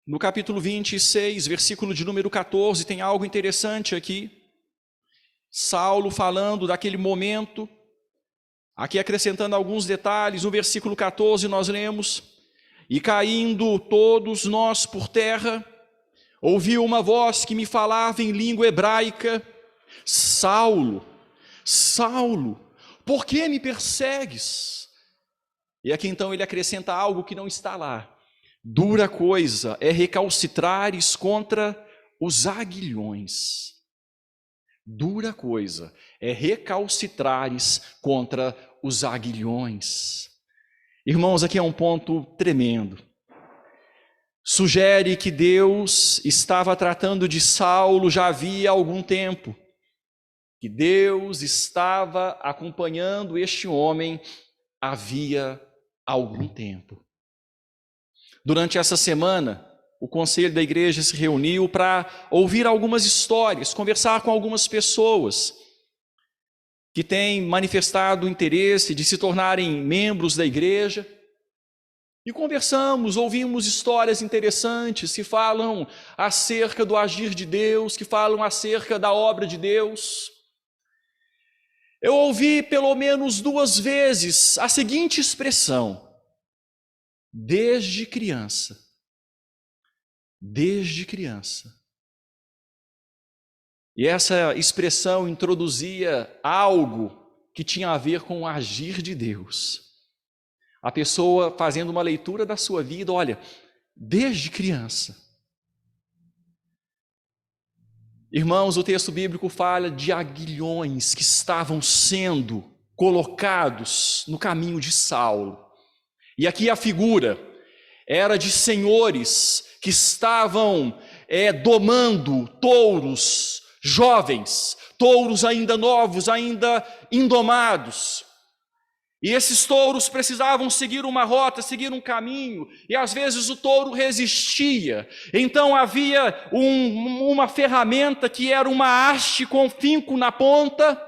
No capítulo 26, versículo de número 14, tem algo interessante aqui. Saulo falando daquele momento, aqui acrescentando alguns detalhes. No versículo 14 nós lemos: e caindo todos nós por terra, ouvi uma voz que me falava em língua hebraica: Saulo, Saulo, por que me persegues? E aqui então ele acrescenta algo que não está lá: dura coisa é recalcitrares contra os aguilhões. Dura coisa é recalcitrares contra os aguilhões. Irmãos, aqui é um ponto tremendo. Sugere que Deus estava tratando de Saulo já havia algum tempo. que Deus estava acompanhando este homem havia algum tempo. Durante essa semana, o conselho da igreja se reuniu para ouvir algumas histórias, conversar com algumas pessoas que têm manifestado o interesse de se tornarem membros da igreja. E conversamos, ouvimos histórias interessantes que falam acerca do agir de Deus, que falam acerca da obra de Deus. Eu ouvi pelo menos 2 vezes a seguinte expressão: desde criança. Desde criança. E essa expressão introduzia algo que tinha a ver com o agir de Deus. A pessoa fazendo uma leitura da sua vida, olha, desde criança. Irmãos, o texto bíblico fala de aguilhões que estavam sendo colocados no caminho de Saulo. E aqui a figura era de senhores que estavam domando touros jovens, touros ainda novos, ainda indomados. E esses touros precisavam seguir uma rota, seguir um caminho, e às vezes o touro resistia. Então havia uma ferramenta que era uma haste com finco na ponta,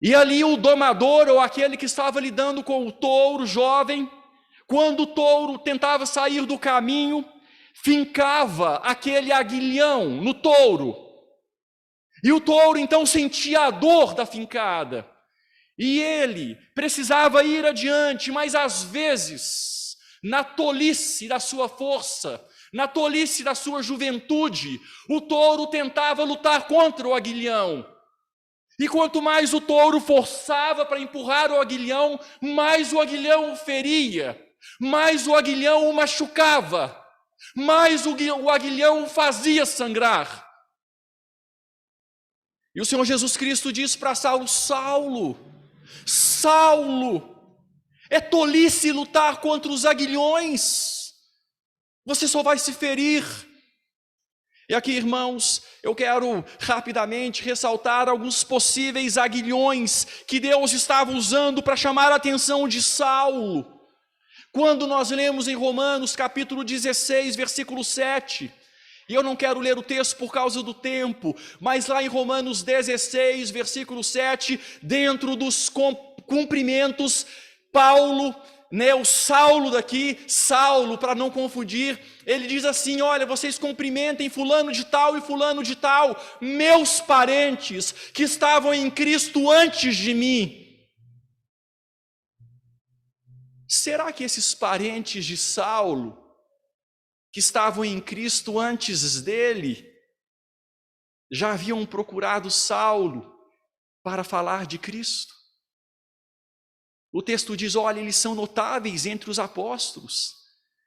e ali o domador, ou aquele que estava lidando com o touro jovem, quando o touro tentava sair do caminho, fincava aquele aguilhão no touro. E o touro então sentia a dor da fincada. E ele precisava ir adiante, mas às vezes, na tolice da sua força, na tolice da sua juventude, o touro tentava lutar contra o aguilhão. E quanto mais o touro forçava para empurrar o aguilhão, mais o aguilhão o feria, mais o aguilhão o machucava, mais o aguilhão o fazia sangrar. E o Senhor Jesus Cristo diz para Saulo: Saulo, é tolice lutar contra os aguilhões, você só vai se ferir. E aqui, irmãos, eu quero rapidamente ressaltar alguns possíveis aguilhões que Deus estava usando para chamar a atenção de Saulo. Quando nós lemos em Romanos capítulo 16, versículo 7, e eu não quero ler o texto por causa do tempo, mas lá em Romanos 16, versículo 7, dentro dos cumprimentos, Paulo, o Saulo daqui, Saulo, para não confundir, ele diz assim: olha, vocês cumprimentem fulano de tal e fulano de tal, meus parentes que estavam em Cristo antes de mim. Será que esses parentes de Saulo, que estavam em Cristo antes dele, já haviam procurado Saulo para falar de Cristo? O texto diz: olha, eles são notáveis entre os apóstolos,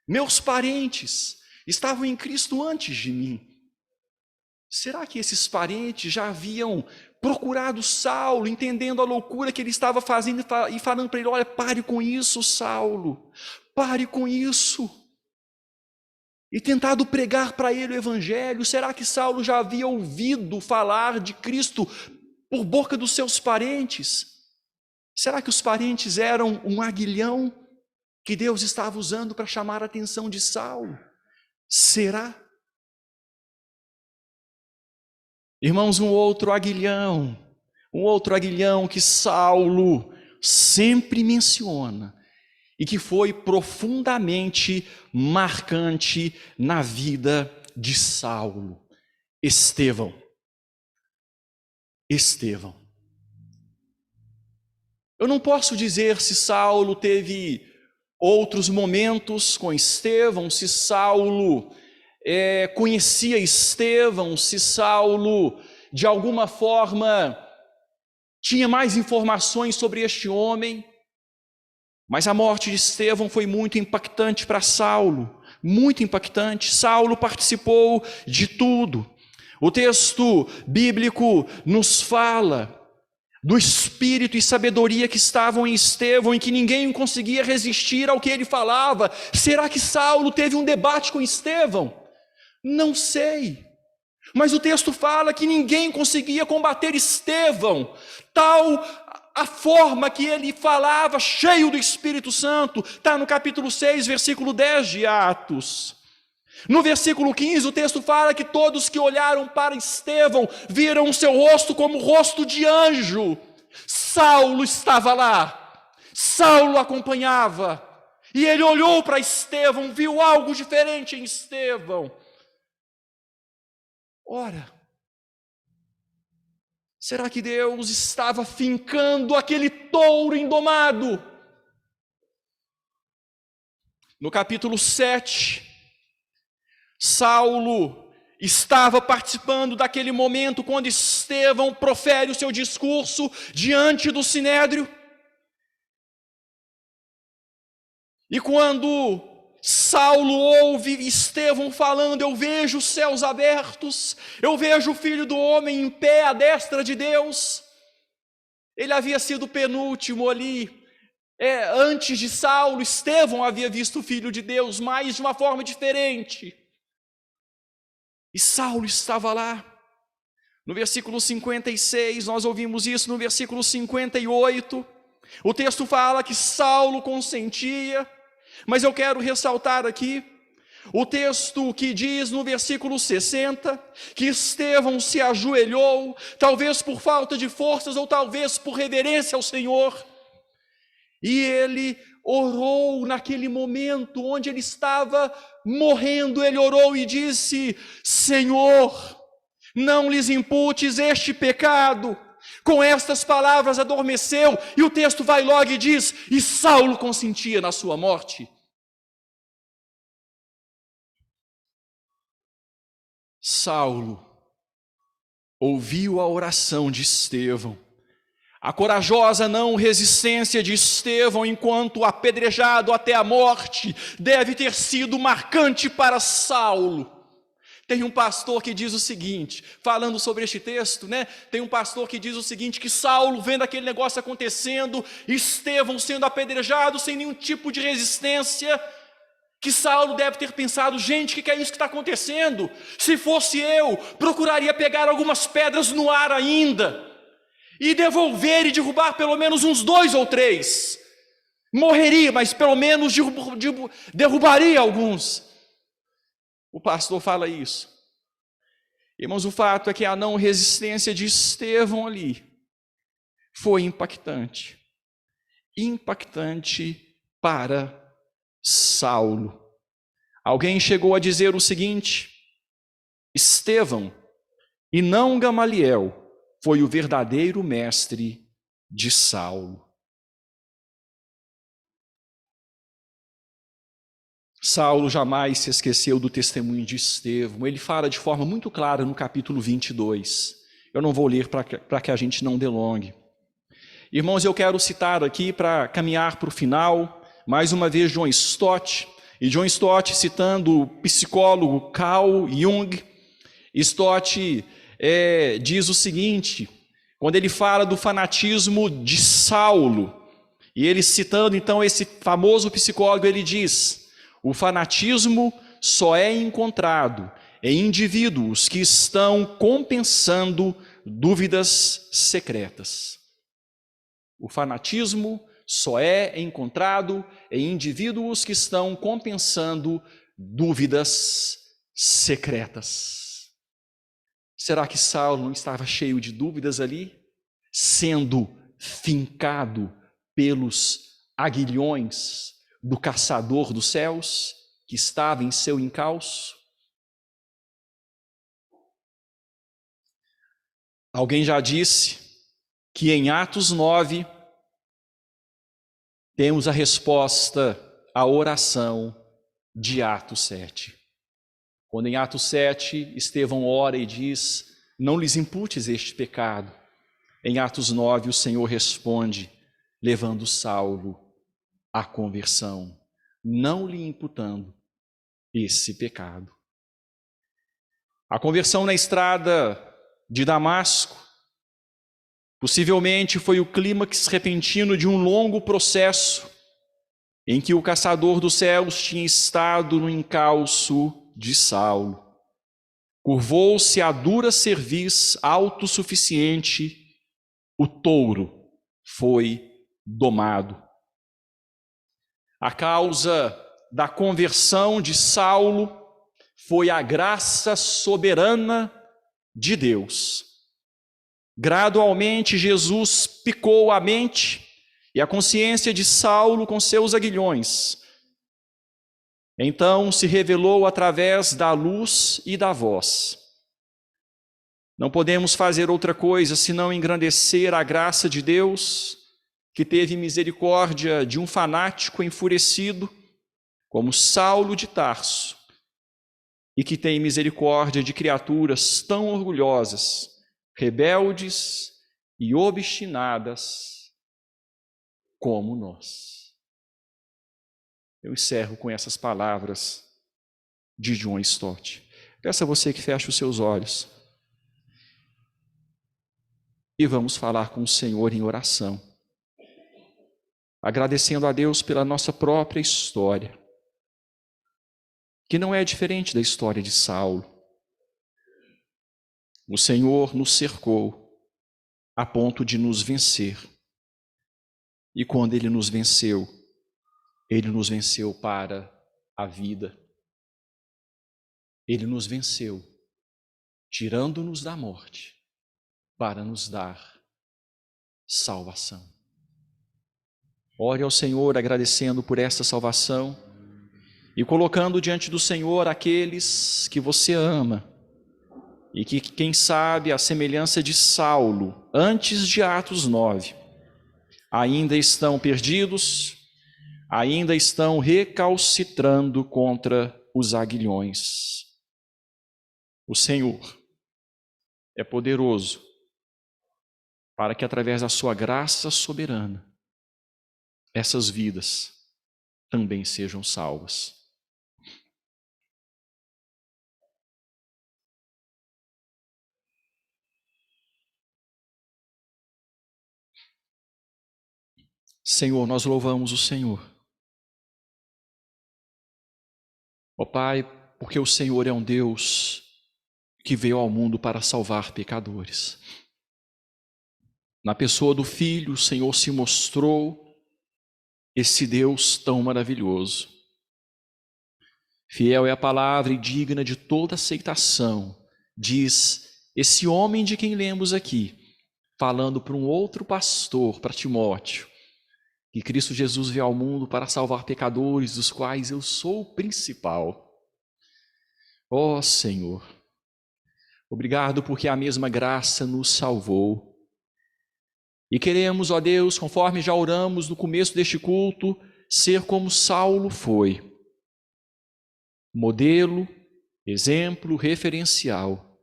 meus parentes estavam em Cristo antes de mim. Será que esses parentes já haviam procurado Saulo, entendendo a loucura que ele estava fazendo e falando para ele: olha, pare com isso, Saulo, pare com isso, e tentado pregar para ele o evangelho? Será que Saulo já havia ouvido falar de Cristo por boca dos seus parentes? Será que os parentes eram um aguilhão que Deus estava usando para chamar a atenção de Saulo? Será? Irmãos, um outro aguilhão que Saulo sempre menciona e que foi profundamente marcante na vida de Saulo: Estevão. Eu não posso dizer se Saulo teve outros momentos com Estevão, se Saulo conhecia Estevão, se Saulo de alguma forma tinha mais informações sobre este homem, mas a morte de Estevão foi muito impactante para Saulo, muito impactante. Saulo participou de tudo. O texto bíblico nos fala do espírito e sabedoria que estavam em Estevão, em que ninguém conseguia resistir ao que ele falava. Será que Saulo teve um debate com Estevão? Não sei. Mas o texto fala que ninguém conseguia combater Estevão, tal a forma que ele falava, cheio do Espírito Santo, está no capítulo 6, versículo 10 de Atos. No versículo 15, o texto fala que todos que olharam para Estevão viram o seu rosto como rosto de anjo. Saulo estava lá, Saulo acompanhava, e ele olhou para Estevão, viu algo diferente em Estevão. Ora, será que Deus estava fincando aquele touro indomado? No capítulo 7, Saulo estava participando daquele momento quando Estevão profere o seu discurso diante do Sinédrio. E quando Saulo ouve Estevão falando, eu vejo os céus abertos, eu vejo o Filho do Homem em pé à destra de Deus. Ele havia sido o penúltimo ali. Antes de Saulo, Estevão havia visto o Filho de Deus, mas de uma forma diferente. E Saulo estava lá. No versículo 56, nós ouvimos isso. No versículo 58, o texto fala que Saulo consentia. Mas eu quero ressaltar aqui o texto que diz no versículo 60 que Estevão se ajoelhou, talvez por falta de forças ou talvez por reverência ao Senhor, e ele orou naquele momento onde ele estava morrendo. Ele orou e disse: Senhor, não lhes imputes este pecado. Com estas palavras adormeceu, e o texto vai logo e diz: e Saulo consentia na sua morte. Saulo ouviu a oração de Estevão, a corajosa não resistência de Estevão enquanto apedrejado até a morte deve ter sido marcante para Saulo. Tem um pastor que diz o seguinte, falando sobre este texto, tem um pastor que diz o seguinte, que Saulo, vendo aquele negócio acontecendo, Estevão sendo apedrejado sem nenhum tipo de resistência, que Saulo deve ter pensado: gente, o que é isso que está acontecendo? Se fosse eu, procuraria pegar algumas pedras no ar ainda, e devolver e derrubar pelo menos uns 2 ou 3. Morreria, mas pelo menos derrubaria alguns. O pastor fala isso. Irmãos, o fato é que a não resistência de Estevão ali foi impactante. Impactante para Saulo. Alguém chegou a dizer o seguinte: Estevão, e não Gamaliel, foi o verdadeiro mestre de Saulo. Saulo jamais se esqueceu do testemunho de Estevão. Ele fala de forma muito clara no capítulo 22. Eu não vou ler para que a gente não delongue. Irmãos, eu quero citar aqui, para caminhar para o final, mais uma vez John Stott. E John Stott, citando o psicólogo Carl Jung, Stott diz o seguinte, quando ele fala do fanatismo de Saulo, e ele citando então esse famoso psicólogo, ele diz: o fanatismo só é encontrado em indivíduos que estão compensando dúvidas secretas. O fanatismo só é encontrado em indivíduos que estão compensando dúvidas secretas. Será que Saulo não estava cheio de dúvidas ali, sendo fincado pelos aguilhões do caçador dos céus, que estava em seu encalço? Alguém já disse que em Atos 9 temos a resposta à oração de Atos 7. Quando em Atos 7 Estevão ora e diz: não lhes imputes este pecado. Em Atos 9 o Senhor responde, levando Saulo à conversão, não lhe imputando esse pecado. A conversão na estrada de Damasco possivelmente foi o clímax repentino de um longo processo em que o caçador dos céus tinha estado no encalço de Saulo. curvou-se à dura cerviz autossuficiente, o touro foi domado. A causa da conversão de Saulo foi a graça soberana de Deus. Gradualmente, Jesus picou a mente e a consciência de Saulo com seus aguilhões. Então se revelou através da luz e da voz. Não podemos fazer outra coisa senão engrandecer a graça de Deus, que teve misericórdia de um fanático enfurecido, como Saulo de Tarso, e que tem misericórdia de criaturas tão orgulhosas, rebeldes e obstinadas como nós. Eu encerro com essas palavras de John Stott. Peço a você que feche os seus olhos e vamos falar com o Senhor em oração, agradecendo a Deus pela nossa própria história, que não é diferente da história de Saulo. O Senhor nos cercou a ponto de nos vencer. E quando Ele nos venceu para a vida. Ele nos venceu, tirando-nos da morte, para nos dar salvação. Ore ao Senhor agradecendo por esta salvação e colocando diante do Senhor aqueles que você ama e que, quem sabe, a semelhança de Saulo, antes de Atos 9, ainda estão perdidos, ainda estão recalcitrando contra os aguilhões. O Senhor é poderoso para que, através da sua graça soberana, essas vidas também sejam salvas. Senhor, nós louvamos o Senhor. Ó Pai, porque o Senhor é um Deus que veio ao mundo para salvar pecadores. Na pessoa do Filho, o Senhor se mostrou esse Deus tão maravilhoso. Fiel é a palavra e digna de toda aceitação, diz esse homem de quem lemos aqui, falando para um outro pastor, para Timóteo, que Cristo Jesus veio ao mundo para salvar pecadores, dos quais eu sou o principal. Ó Senhor, obrigado porque a mesma graça nos salvou. E queremos, ó Deus, conforme já oramos no começo deste culto, ser como Saulo foi. Modelo, exemplo, referencial,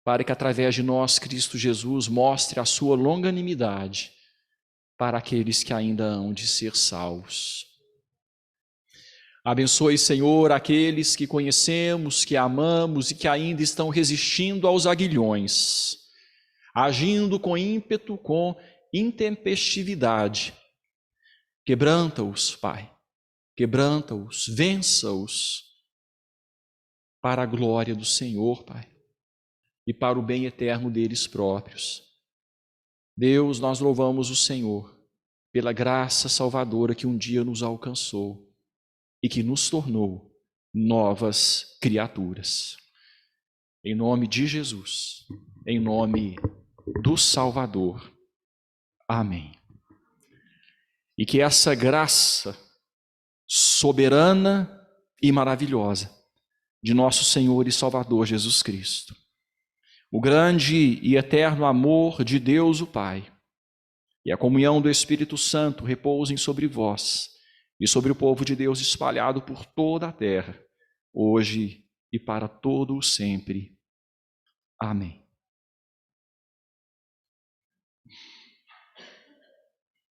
para que através de nós, Cristo Jesus, mostre a sua longanimidade para aqueles que ainda hão de ser salvos. Abençoe, Senhor, aqueles que conhecemos, que amamos e que ainda estão resistindo aos aguilhões, agindo com ímpeto, com intempestividade. Quebranta-os, Pai, quebranta-os, vença-os, para a glória do Senhor, Pai, e para o bem eterno deles próprios. Deus, nós louvamos o Senhor pela graça salvadora que um dia nos alcançou e que nos tornou novas criaturas. Em nome de Jesus, em nome do Salvador. Amém. E que essa graça soberana e maravilhosa de nosso Senhor e Salvador Jesus Cristo, o grande e eterno amor de Deus o Pai e a comunhão do Espírito Santo repousem sobre vós e sobre o povo de Deus espalhado por toda a terra, hoje e para todo o sempre. Amém.